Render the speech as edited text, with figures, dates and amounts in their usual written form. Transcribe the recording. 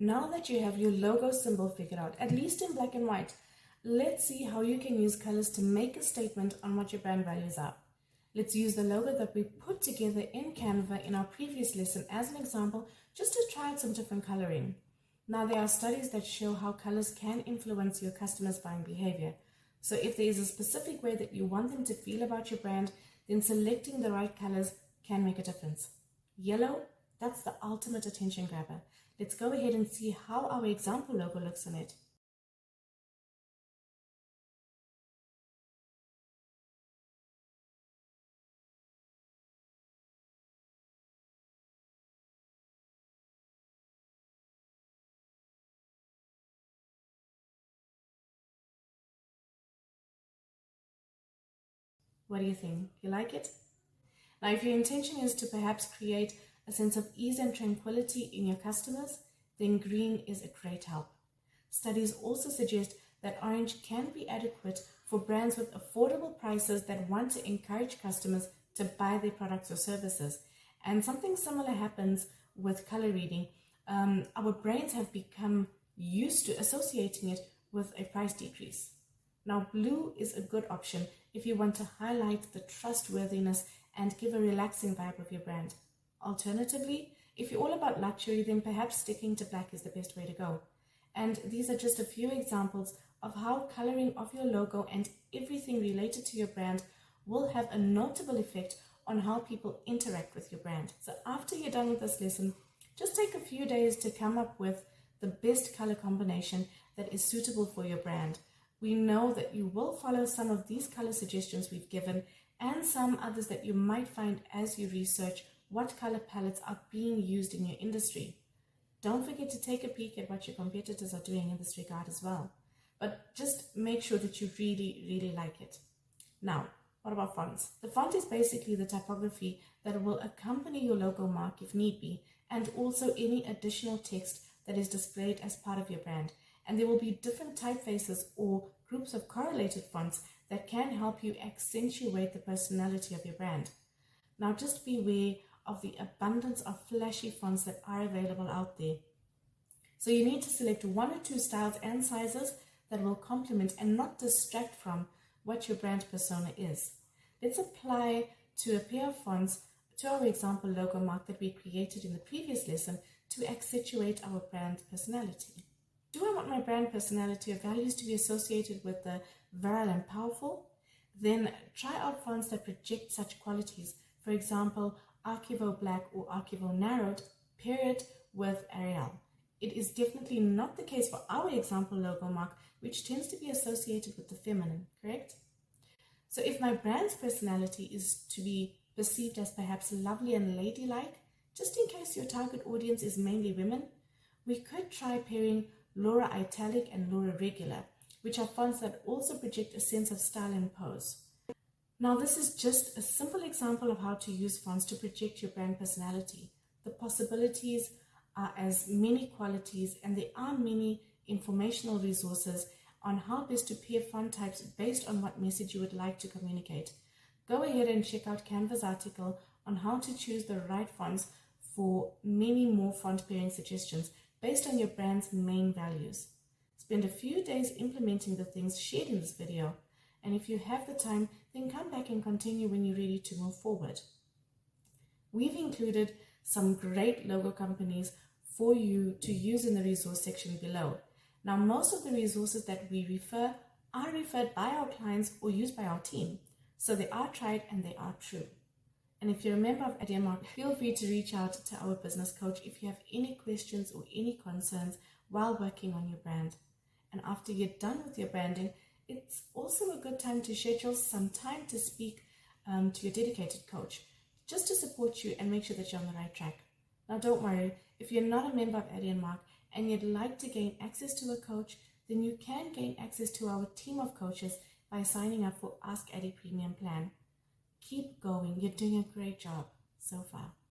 Now that you have your logo symbol figured out, at least in black and white, let's see how you can use colors to make a statement on what your brand values are. Let's use the logo that we put together in Canva in our previous lesson as an example, just to try out some different coloring. Now, there are studies that show how colors can influence your customers' buying behavior. So if there is a specific way that you want them to feel about your brand, then selecting the right colors can make a difference. Yellow, that's the ultimate attention grabber. Let's go ahead and see how our example logo looks on it. What do you think? You like it? Now, if your intention is to perhaps create a sense of ease and tranquility in your customers, then green is a great help. Studies also suggest that orange can be adequate for brands with affordable prices that want to encourage customers to buy their products or services. And something similar happens with color reading. Our brains have become used to associating it with a price decrease. Now, blue is a good option if you want to highlight the trustworthiness and give a relaxing vibe of your brand. Alternatively, if you're all about luxury, then perhaps sticking to black is the best way to go. And these are just a few examples of how coloring of your logo and everything related to your brand will have a notable effect on how people interact with your brand. So after you're done with this lesson, just take a few days to come up with the best color combination that is suitable for your brand. We know that you will follow some of these color suggestions we've given and some others that you might find as you research what color palettes are being used in your industry. Don't forget to take a peek at what your competitors are doing in this regard as well. But just make sure that you really like it. Now, what about fonts? The font is basically the typography that will accompany your logo mark if need be, and also any additional text that is displayed as part of your brand. And there will be different typefaces or groups of correlated fonts that can help you accentuate the personality of your brand. Now, just beware of the abundance of flashy fonts that are available out there. So you need to select one or two styles and sizes that will complement and not distract from what your brand persona is. Let's apply to a pair of fonts to our example logo mark that we created in the previous lesson to accentuate our brand personality. Do I want my brand personality or values to be associated with the virile and powerful? Then try out fonts that project such qualities. For example, Archivo Black or Archivo Narrowed, pair it with Arial. It is definitely not the case for our example logo mark, which tends to be associated with the feminine, correct? So if my brand's personality is to be perceived as perhaps lovely and ladylike, just in case your target audience is mainly women, we could try pairing Laura Italic and Laura Regular, which are fonts that also project a sense of style and pose. Now, this is just a simple example of how to use fonts to project your brand personality. The possibilities are as many qualities, and there are many informational resources on how best to pair font types based on what message you would like to communicate. Go ahead and check out Canva's article on how to choose the right fonts for many more font pairing suggestions based on your brand's main values. Spend a few days implementing the things shared in this video, and if you have the time, then come back and continue when you're ready to move forward. We've included some great logo companies for you to use in the resource section below. Now, most of the resources that we refer are referred by our clients or used by our team, so they are tried and they are true. And if you're a member of Mark, feel free to reach out to our business coach if you have any questions or any concerns while working on your brand. And after you're done with your branding, it's also a good time to schedule some time to speak to your dedicated coach, just to support you and make sure that you're on the right track. Now, don't worry, if you're not a member of Mark and you'd like to gain access to a coach, then you can gain access to our team of coaches by signing up for Ask Addie Premium Plan. Keep going. You're doing a great job so far.